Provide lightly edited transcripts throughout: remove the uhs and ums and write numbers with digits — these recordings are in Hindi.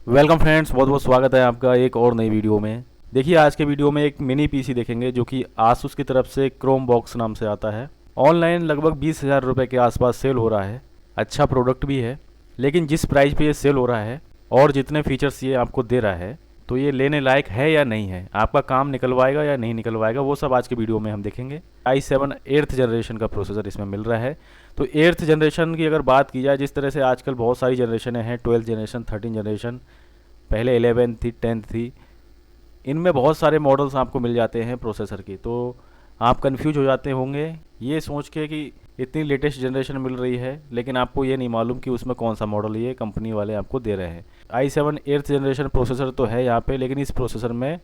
वेलकम फ्रेंड्स, बहुत बहुत स्वागत है आपका एक और नई वीडियो में। देखिए, आज के वीडियो में एक मिनी पीसी देखेंगे जो कि आसूस की तरफ से क्रोम बॉक्स नाम से आता है। ऑनलाइन लगभग 20,000 रुपये के आसपास सेल हो रहा है। अच्छा प्रोडक्ट भी है, लेकिन जिस प्राइस पे ये सेल हो रहा है और जितने फीचर्स ये आपको दे रहा है, तो ये लेने लायक है या नहीं है, आपका काम निकलवाएगा या नहीं निकलवाएगा, वो सब आज के वीडियो में हम देखेंगे। i7 8th जनरेशन का प्रोसेसर इसमें मिल रहा है। तो 8th जनरेशन की अगर बात की जाए, जिस तरह से आजकल बहुत सारी जनरेशनें हैं, 12th जनरेशन, 13th जनरेशन, पहले 11 थी, 10 थी, इनमें बहुत सारे मॉडल्स आपको मिल जाते हैं प्रोसेसर की। तो आप कंफ्यूज हो जाते होंगे ये सोच के कि इतनी लेटेस्ट जनरेशन मिल रही है, लेकिन आपको ये नहीं मालूम कि उसमें कौन सा मॉडल ये कंपनी वाले आपको दे रहे हैं। i7 8th जनरेशन प्रोसेसर तो है यहाँ पे, लेकिन इस प्रोसेसर में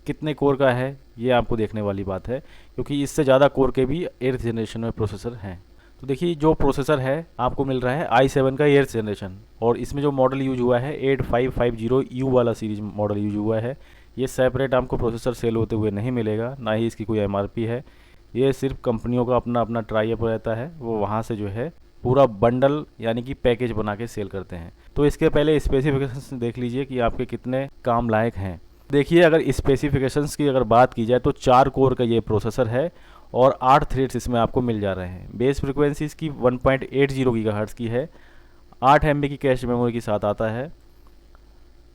कितने कोर का है ये आपको देखने वाली बात है, क्योंकि इससे ज़्यादा कोर के भी 8th जनरेशन में प्रोसेसर हैं। तो देखिए, जो प्रोसेसर है आपको मिल रहा है i7 का 8th जनरेशन, और इसमें जो मॉडल यूज हुआ है 8550U वाला सीरीज मॉडल यूज हुआ है। ये सेपरेट आपको प्रोसेसर सेल होते हुए नहीं मिलेगा, ना ही इसकी कोई MRP है। ये सिर्फ कंपनियों का अपना अपना ट्राई अप रहता है, वो वहाँ से जो है पूरा बंडल यानी कि पैकेज बना के सेल करते हैं। तो इसके पहले स्पेसिफिकेशंस देख लीजिए कि आपके कितने काम लायक हैं। देखिए, अगर स्पेसिफिकेशंस की अगर बात की जाए तो 4 कोर का ये प्रोसेसर है और 8 थ्रेड्स इसमें आपको मिल जा रहे हैं। बेस फ्रिक्वेंसी इसकी 1.80 गीगाहर्ट्ज़ की है, 8 MB की कैश मेमोरी के साथ आता है।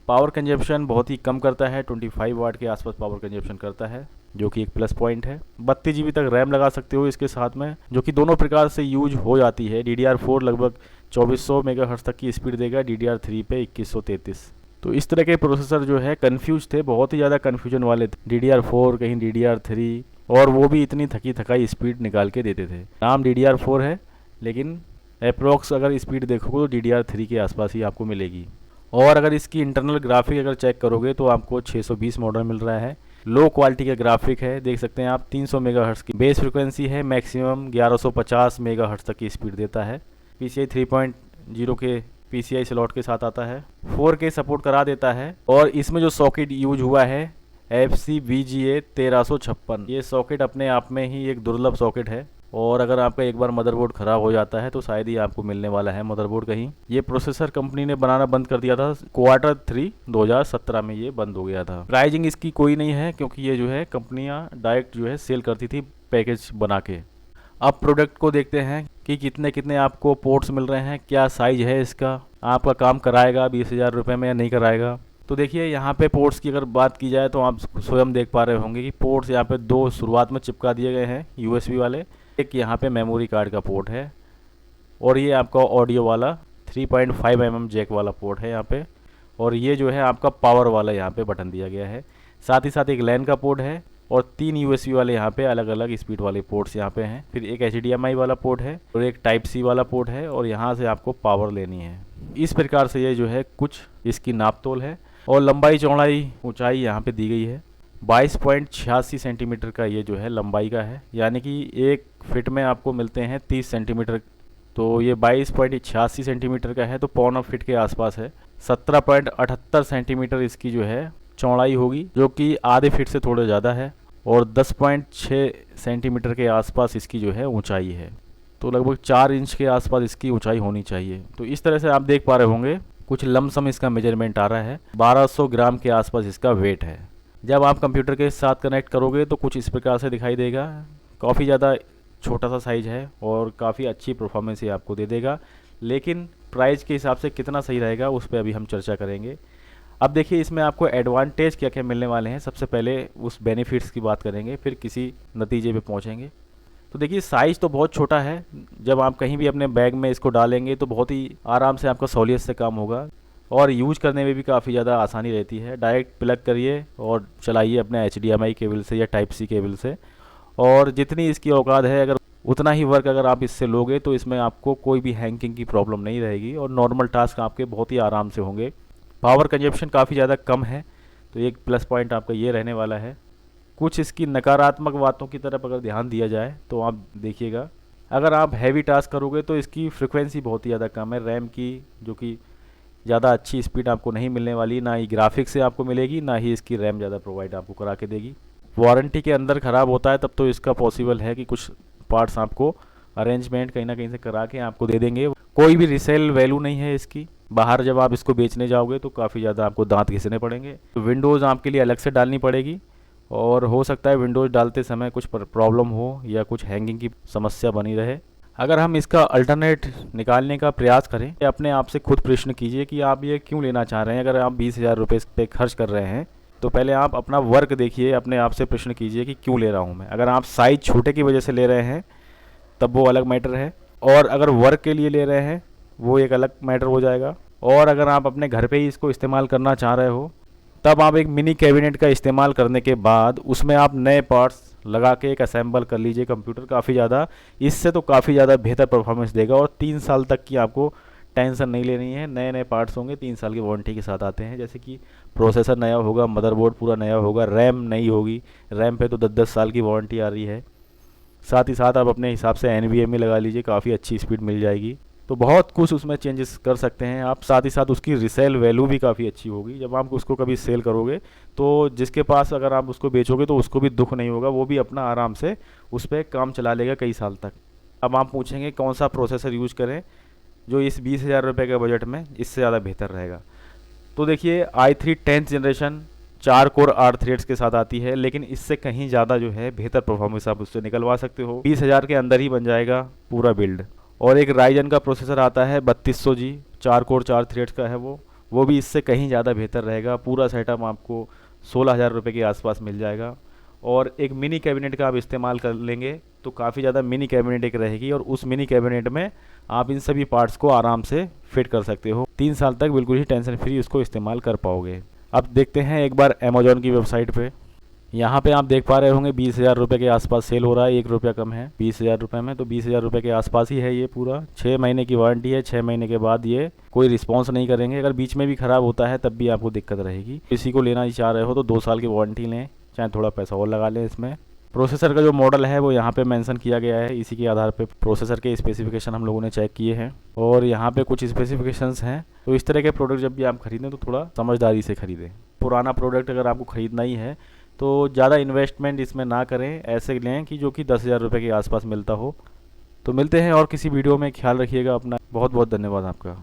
पावर कंजप्शन बहुत ही कम करता है, 25 वाट के आसपास पावर कंजप्शन करता है, जो कि एक प्लस पॉइंट है। 32 GB तक रैम लगा सकते हो इसके साथ में, जो कि दोनों प्रकार से यूज हो जाती है। DDR4 लगभग 2400 मेगाहर्ट्ज़ तक की स्पीड देगा, DDR3 पे 2133। तो इस तरह के प्रोसेसर जो है कन्फ्यूज थे, बहुत ही ज़्यादा कन्फ्यूजन वाले थे। DDR4 कहीं DDR3, और वो भी इतनी थकी थकाई स्पीड निकाल के देते थे। नाम DDR4 है, लेकिन अप्रोक्स अगर स्पीड देखोगे तो DDR3 के आसपास ही आपको मिलेगी। और अगर इसकी इंटरनल ग्राफिक अगर चेक करोगे तो आपको 620 मॉडल मिल रहा है। लो क्वालिटी का ग्राफिक है, देख सकते हैं आप। 300 मेगाहर्ट्ज़ की बेस फ्रिक्वेंसी है, मैक्सिमम 1150 मेगाहर्ट्ज़ तक की स्पीड देता है। PCI 3.0 के PCI स्लॉट के साथ आता है। 4K सपोर्ट करा देता है। और इसमें जो सॉकेट यूज हुआ है FCVGA 1356, ये सॉकेट अपने आप में ही एक दुर्लभ सॉकेट है। और अगर आपका एक बार मदरबोर्ड ख़राब हो जाता है तो शायद ही आपको मिलने वाला है मदरबोर्ड कहीं। ये प्रोसेसर कंपनी ने बनाना बंद कर दिया था, Q3 2017 में ये बंद हो गया था। प्राइजिंग इसकी कोई नहीं है, क्योंकि ये जो है कंपनियां डायरेक्ट जो है सेल करती थी पैकेज बना के। अब प्रोडक्ट को देखते हैं कि कितने कितने आपको पोर्ट्स मिल रहे हैं, क्या साइज है इसका, आपका काम कराएगा 20,000 रुपये में या नहीं कराएगा। तो देखिए, यहाँ पे पोर्ट्स की अगर बात की जाए तो आप स्वयं देख पा रहे होंगे कि पोर्ट्स यहाँ पे 2 शुरुआत में चिपका दिए गए हैं USB वाले। एक यहाँ पे मेमोरी कार्ड का पोर्ट है, और ये आपका ऑडियो वाला 3.5 mm जैक वाला पोर्ट है यहाँ पे। और ये जो है आपका पावर वाला यहाँ पे बटन दिया गया है। साथ ही साथ एक लैन का पोर्ट है, और 3 USB वाले यहाँ पे अलग अलग स्पीड वाले पोर्ट्स यहाँ पे हैं। फिर एक HDMI वाला पोर्ट है, और एक Type-C वाला पोर्ट है, और यहाँ से आपको पावर लेनी है। इस प्रकार से ये जो है कुछ इसकी नाप तोल है। और लंबाई चौड़ाई ऊंचाई यहाँ पे दी गई है। 22.86 सेंटीमीटर का ये जो है लंबाई का है, यानी कि एक फिट में आपको मिलते हैं 30 सेंटीमीटर। तो ये 22.86 सेंटीमीटर का है, तो पौना फिट के आसपास है। 17.78 सेंटीमीटर इसकी जो है चौड़ाई होगी, जो कि आधे फिट से थोड़ा ज़्यादा है। और 10.6 सेंटीमीटर के आसपास इसकी जो है ऊंचाई है। तो लगभग 4 इंच के आसपास इसकी ऊंचाई होनी चाहिए। तो इस तरह से आप देख पा रहे होंगे कुछ लमसम इसका मेजरमेंट आ रहा है। 1200 ग्राम के आसपास इसका वेट है। जब आप कंप्यूटर के साथ कनेक्ट करोगे तो कुछ इस प्रकार से दिखाई देगा। काफ़ी ज़्यादा छोटा सा साइज़ है और काफ़ी अच्छी परफॉर्मेंस ये आपको दे देगा, लेकिन प्राइस के हिसाब से कितना सही रहेगा उस पर अभी हम चर्चा करेंगे। अब देखिए, इसमें आपको एडवांटेज क्या क्या मिलने वाले हैं। सबसे पहले उस बेनिफिट्स की बात करेंगे, फिर किसी नतीजे पे पहुंचेंगे। तो देखिए, साइज़ तो बहुत छोटा है। जब आप कहीं भी अपने बैग में इसको डालेंगे तो बहुत ही आराम से आपका सहूलियत से काम होगा, और यूज करने में भी काफ़ी ज़्यादा आसानी रहती है। डायरेक्ट प्लग करिए और चलाइए अपने HDMI केबल से या Type-C केबल से। और जितनी इसकी औकात है, अगर उतना ही वर्क अगर आप इससे लोगे तो इसमें आपको कोई भी हैंगिंग की प्रॉब्लम नहीं रहेगी, और नॉर्मल टास्क आपके बहुत ही आराम से होंगे। पावर कंजप्शन काफ़ी ज़्यादा कम है, तो एक प्लस पॉइंट आपका ये रहने वाला है। कुछ इसकी नकारात्मक बातों की तरफ अगर ध्यान दिया जाए तो आप देखिएगा, अगर आप हैवी टास्क करोगे तो इसकी फ्रिक्वेंसी बहुत ही ज़्यादा कम है रैम की, जो कि ज़्यादा अच्छी स्पीड आपको नहीं मिलने वाली। ना ही ग्राफिक्स से आपको मिलेगी, ना ही इसकी रैम ज़्यादा प्रोवाइड आपको करा के देगी। वारंटी के अंदर ख़राब होता है तब तो इसका पॉसिबल है कि कुछ पार्ट्स आपको अरेंजमेंट कहीं ना कहीं से करा के आपको दे देंगे। कोई भी रिसेल वैल्यू नहीं है इसकी, बाहर जब आप इसको बेचने जाओगे तो काफ़ी ज़्यादा आपको दांत घिसने पड़ेंगे। तो विंडोज़ आपके लिए अलग से डालनी पड़ेगी और हो सकता है विंडोज़ डालते समय कुछ प्रॉब्लम हो या कुछ हैंगिंग की समस्या बनी रहे। अगर हम इसका अल्टरनेट निकालने का प्रयास करें, अपने आप से खुद प्रश्न कीजिए कि आप ये क्यों लेना चाह रहे हैं। अगर आप 20,000 रुपये इस पे खर्च कर रहे हैं तो पहले आप अपना वर्क देखिए, अपने आप से प्रश्न कीजिए कि क्यों ले रहा हूँ मैं। अगर आप साइज़ छोटे की वजह से ले रहे हैं तब वो अलग मैटर है, और अगर वर्क के लिए ले रहे हैं वो एक अलग मैटर हो जाएगा। और अगर आप अपने घर पे ही इसको इस्तेमाल करना चाह रहे हो तब आप एक मिनी कैबिनेट का इस्तेमाल करने के बाद उसमें आप नए पार्ट्स लगा के एक असेंबल कर लीजिए। कंप्यूटर काफ़ी ज़्यादा, इससे तो काफ़ी ज़्यादा बेहतर परफॉर्मेंस देगा और 3 साल तक की आपको टेंशन नहीं लेनी है। नए नए पार्ट्स होंगे, 3 साल की वारंटी के साथ आते हैं, जैसे कि प्रोसेसर नया होगा, मदरबोर्ड पूरा नया होगा, रैम नई होगी। रैम पे तो 10-10 साल की वारंटी आ रही है। साथ ही साथ आप अपने हिसाब से NVMe लगा लीजिए, काफ़ी अच्छी स्पीड मिल जाएगी। तो बहुत कुछ उसमें चेंजेस कर सकते हैं आप। साथ ही साथ उसकी रिसेल वैल्यू भी काफ़ी अच्छी होगी। जब आप उसको कभी सेल करोगे तो जिसके पास अगर आप उसको बेचोगे तो उसको भी दुख नहीं होगा, वो भी अपना आराम से उस पर काम चला लेगा कई साल तक। अब आप पूछेंगे कौन सा प्रोसेसर यूज करें जो इस 20,000 रुपये के बजट में इससे ज़्यादा बेहतर रहेगा। तो देखिए i3 10th generation 4 core 8 threads के साथ आती है, लेकिन इससे कहीं ज़्यादा जो है बेहतर परफॉर्मेंस आप उससे निकलवा सकते हो। 20,000 के अंदर ही बन जाएगा पूरा बिल्ड। और एक राइजन का प्रोसेसर आता है 3200G, 4 कोर 4 थ्रेड्स का है वो भी इससे कहीं ज़्यादा बेहतर रहेगा। पूरा सेटअप आपको 16,000 रुपये के आसपास मिल जाएगा। और एक मिनी कैबिनेट का आप इस्तेमाल कर लेंगे तो काफ़ी ज़्यादा मिनी कैबिनेट एक रहेगी, और उस मिनी कैबिनेट में आप इन सभी पार्ट्स को आराम से फिट कर सकते हो। 3 साल तक बिल्कुल ही टेंशन फ्री उसको इस्तेमाल कर पाओगे। अब देखते हैं एक बार अमेजोन की वेबसाइट पे। यहाँ पे आप देख पा रहे होंगे 20,000 रुपये के आसपास सेल हो रहा है, 1 रुपया कम है 20,000 रुपये में। तो 20,000 रुपये के आसपास ही है ये पूरा। 6 महीने की वारंटी है, 6 महीने के बाद ये कोई रिस्पॉन्स नहीं करेंगे। अगर बीच में भी ख़राब होता है तब भी आपको दिक्कत रहेगी। किसी को लेना ही चाह रहे हो तो 2 साल की वारंटी लें, चाहे थोड़ा पैसा और लगा लें इसमें। प्रोसेसर का जो मॉडल है वो यहाँ पे मेंशन किया गया है। इसी के आधार पे प्रोसेसर के स्पेसिफिकेशन हम लोगों ने चेक किए हैं और यहाँ पे कुछ स्पेसिफिकेशंस हैं। तो इस तरह के प्रोडक्ट जब भी आप खरीदें तो थोड़ा समझदारी से खरीदें। पुराना प्रोडक्ट अगर आपको ख़रीदना ही है तो ज़्यादा इन्वेस्टमेंट इसमें ना करें, ऐसे लें कि जो कि 10,000 रुपये के आसपास मिलता हो। तो मिलते हैं और किसी वीडियो में। ख्याल रखिएगा अपना। बहुत बहुत धन्यवाद आपका।